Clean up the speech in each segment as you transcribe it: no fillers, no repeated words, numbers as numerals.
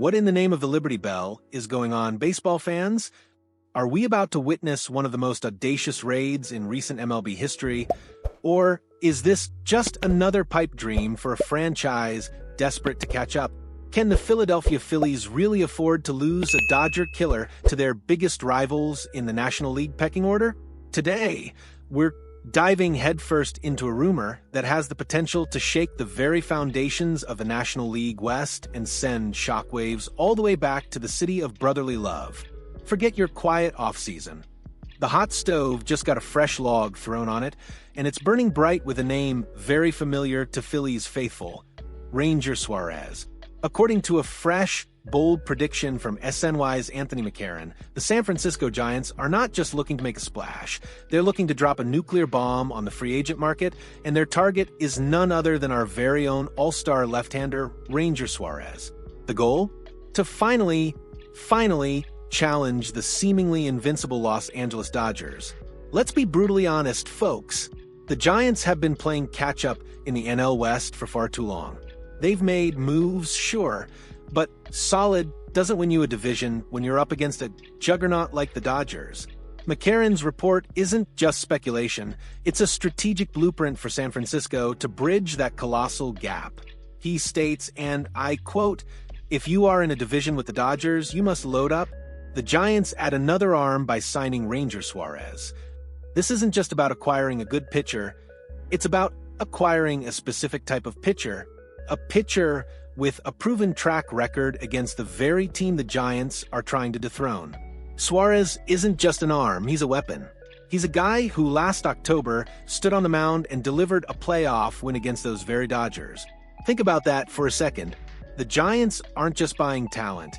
What in the name of the Liberty Bell is going on, baseball fans? Are we about to witness one of the most audacious raids in recent MLB history? Or is this just another pipe dream for a franchise desperate to catch up? Can the Philadelphia Phillies really afford to lose a Dodger killer to their biggest rivals in the National League pecking order? Today, we're diving headfirst into a rumor that has the potential to shake the very foundations of the National League West and send shockwaves all the way back to the city of brotherly love. Forget your quiet off-season. The hot stove just got a fresh log thrown on it, and it's burning bright with a name very familiar to Phillies faithful, Ranger Suarez. According to a fresh, bold prediction from SNY's Anthony McCarron, the San Francisco Giants are not just looking to make a splash. They're looking to drop a nuclear bomb on the free agent market, and their target is none other than our very own all-star left-hander, Ranger Suarez. The goal? To finally challenge the seemingly invincible Los Angeles Dodgers. Let's be brutally honest, folks. The Giants have been playing catch-up in the NL West for far too long. They've made moves, sure, but solid doesn't win you a division when you're up against a juggernaut like the Dodgers. McCarron's report isn't just speculation, it's a strategic blueprint for San Francisco to bridge that colossal gap. He states, and I quote, "If you are in a division with the Dodgers, you must load up." The Giants add another arm by signing Ranger Suarez. This isn't just about acquiring a good pitcher, it's about acquiring a specific type of pitcher. A pitcher with a proven track record against the very team the Giants are trying to dethrone. Suarez isn't just an arm, he's a weapon. He's a guy who last October stood on the mound and delivered a playoff win against those very Dodgers. Think about that for a second. The Giants aren't just buying talent.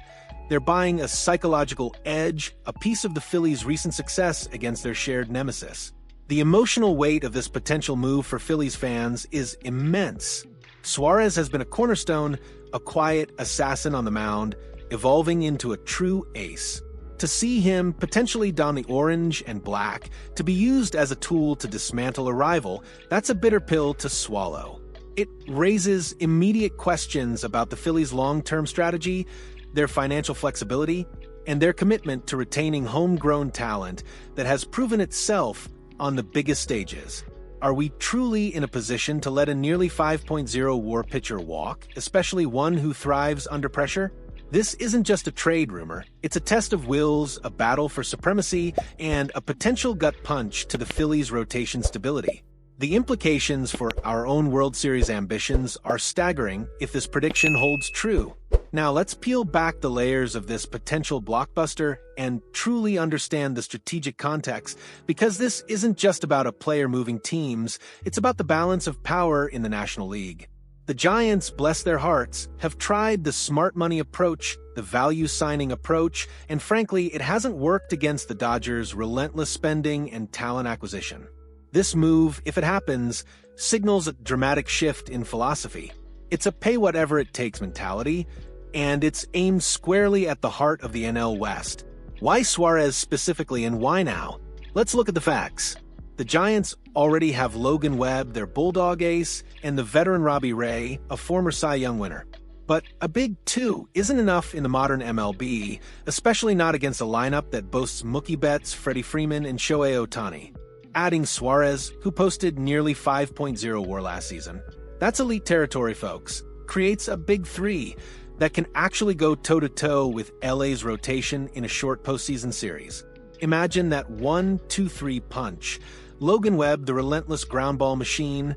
They're buying a psychological edge, a piece of the Phillies' recent success against their shared nemesis. The emotional weight of this potential move for Phillies fans is immense. Suarez has been a cornerstone, a quiet assassin on the mound, evolving into a true ace. To see him potentially don the orange and black, to be used as a tool to dismantle a rival, that's a bitter pill to swallow. It raises immediate questions about the Phillies' long-term strategy, their financial flexibility, and their commitment to retaining homegrown talent that has proven itself on the biggest stages. Are we truly in a position to let a nearly 5.0 WAR pitcher walk, especially one who thrives under pressure? This isn't just a trade rumor, it's a test of wills, a battle for supremacy, and a potential gut punch to the Phillies' rotation stability. The implications for our own World Series ambitions are staggering if this prediction holds true. Now let's peel back the layers of this potential blockbuster and truly understand the strategic context, because this isn't just about a player moving teams, it's about the balance of power in the National League. The Giants, bless their hearts, have tried the smart money approach, the value signing approach, and frankly, it hasn't worked against the Dodgers' relentless spending and talent acquisition. This move, if it happens, signals a dramatic shift in philosophy. It's a pay-whatever-it-takes mentality, and it's aimed squarely at the heart of the NL West. Why Suarez specifically, and why now? Let's look at the facts. The Giants already have Logan Webb, their Bulldog ace, and the veteran Robbie Ray, a former Cy Young winner. But a big two isn't enough in the modern MLB, especially not against a lineup that boasts Mookie Betts, Freddie Freeman, and Shohei Ohtani. Adding Suarez, who posted nearly 5.0 WAR last season, that's elite territory, folks, creates a big three that can actually go toe-to-toe with LA's rotation in a short postseason series. Imagine that 1-2-3 punch. Logan Webb, the relentless ground ball machine,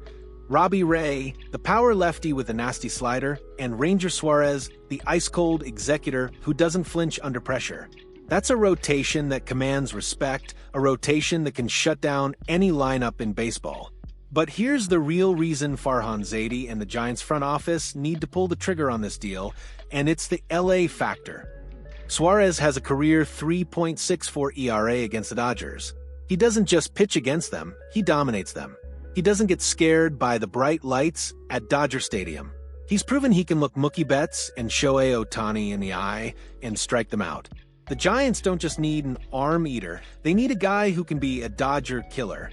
Robbie Ray, the power lefty with a nasty slider, and Ranger Suarez, the ice-cold executor who doesn't flinch under pressure. That's a rotation that commands respect, a rotation that can shut down any lineup in baseball. But here's the real reason Farhan Zaidi and the Giants front office need to pull the trigger on this deal, and it's the LA factor. Suarez has a career 3.64 ERA against the Dodgers. He doesn't just pitch against them, he dominates them. He doesn't get scared by the bright lights at Dodger Stadium. He's proven he can look Mookie Betts and Shohei Ohtani in the eye and strike them out. The Giants don't just need an arm eater, they need a guy who can be a Dodger killer.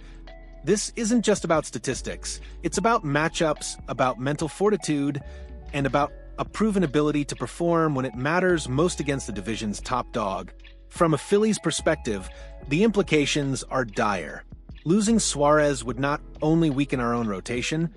This isn't just about statistics, it's about matchups, about mental fortitude, and about a proven ability to perform when it matters most against the division's top dog. From a Phillies perspective, the implications are dire. Losing Suarez would not only weaken our own rotation,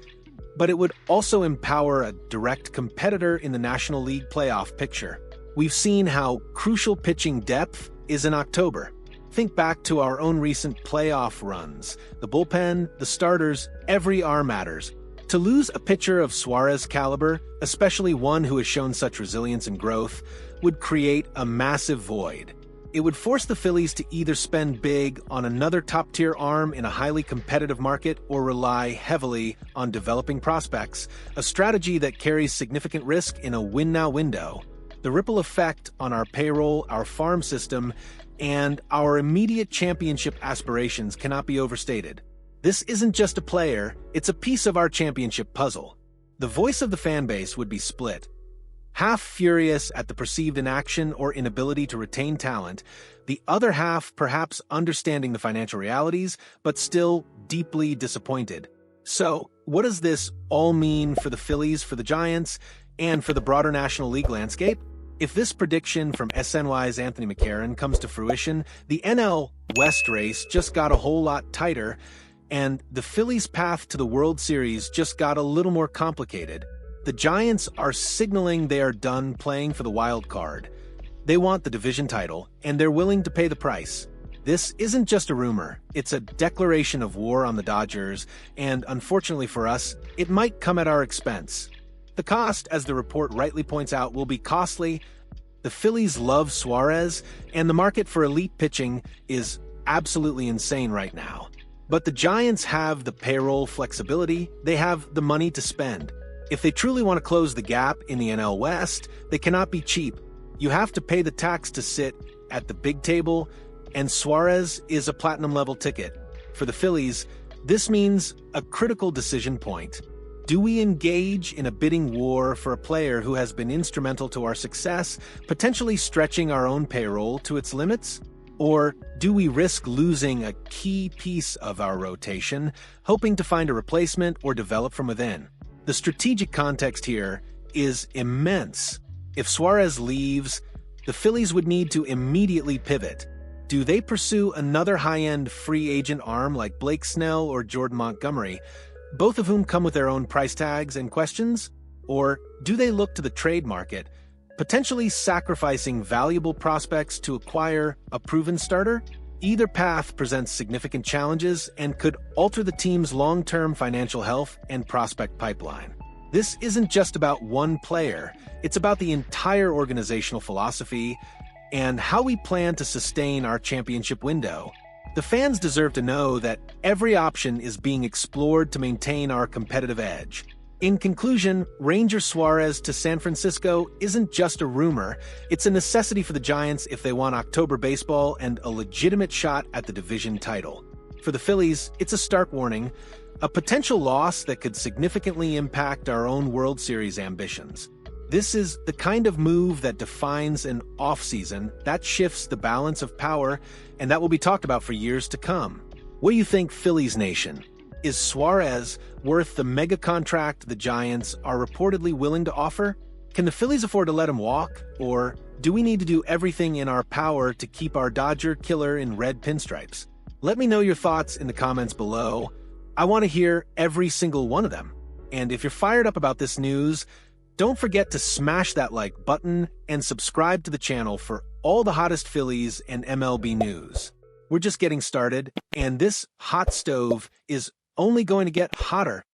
but it would also empower a direct competitor in the National League playoff picture. We've seen how crucial pitching depth is in October. Think back to our own recent playoff runs. The bullpen, the starters, every arm matters. To lose a pitcher of Suarez caliber, especially one who has shown such resilience and growth, would create a massive void. It would force the Phillies to either spend big on another top-tier arm in a highly competitive market or rely heavily on developing prospects, a strategy that carries significant risk in a win-now window. The ripple effect on our payroll, our farm system, and our immediate championship aspirations cannot be overstated. This isn't just a player, it's a piece of our championship puzzle. The voice of the fan base would be split. Half furious at the perceived inaction or inability to retain talent, the other half perhaps understanding the financial realities, but still deeply disappointed. So, what does this all mean for the Phillies, for the Giants, and for the broader National League landscape? If this prediction from SNY's Anthony McCarron comes to fruition, the NL West race just got a whole lot tighter, and the Phillies' path to the World Series just got a little more complicated. The Giants are signaling they are done playing for the wild card. They want the division title, and they're willing to pay the price. This isn't just a rumor, it's a declaration of war on the Dodgers, and unfortunately for us, it might come at our expense. The cost, as the report rightly points out, will be costly. The Phillies love Suarez, and the market for elite pitching is absolutely insane right now. But the Giants have the payroll flexibility, they have the money to spend. If they truly want to close the gap in the NL West, they cannot be cheap. You have to pay the tax to sit at the big table, and Suarez is a platinum-level ticket. For the Phillies, this means a critical decision point. Do we engage in a bidding war for a player who has been instrumental to our success, potentially stretching our own payroll to its limits? Or do we risk losing a key piece of our rotation, hoping to find a replacement or develop from within? The strategic context here is immense. If Suarez leaves, the Phillies would need to immediately pivot. Do they pursue another high-end free agent arm like Blake Snell or Jordan Montgomery, both of whom come with their own price tags and questions? Or do they look to the trade market, potentially sacrificing valuable prospects to acquire a proven starter? Either path presents significant challenges and could alter the team's long-term financial health and prospect pipeline. This isn't just about one player, it's about the entire organizational philosophy and how we plan to sustain our championship window. The fans deserve to know that every option is being explored to maintain our competitive edge. In conclusion, Ranger Suarez to San Francisco isn't just a rumor, it's a necessity for the Giants if they want October baseball and a legitimate shot at the division title. For the Phillies, it's a stark warning, a potential loss that could significantly impact our own World Series ambitions. This is the kind of move that defines an offseason, that shifts the balance of power, and that will be talked about for years to come. What do you think, Phillies Nation? Is Suarez worth the mega contract the Giants are reportedly willing to offer? Can the Phillies afford to let him walk? Or do we need to do everything in our power to keep our Dodger killer in red pinstripes? Let me know your thoughts in the comments below. I want to hear every single one of them. And if you're fired up about this news, don't forget to smash that like button and subscribe to the channel for all the hottest Phillies and MLB news. We're just getting started, and this hot stove is only going to get hotter.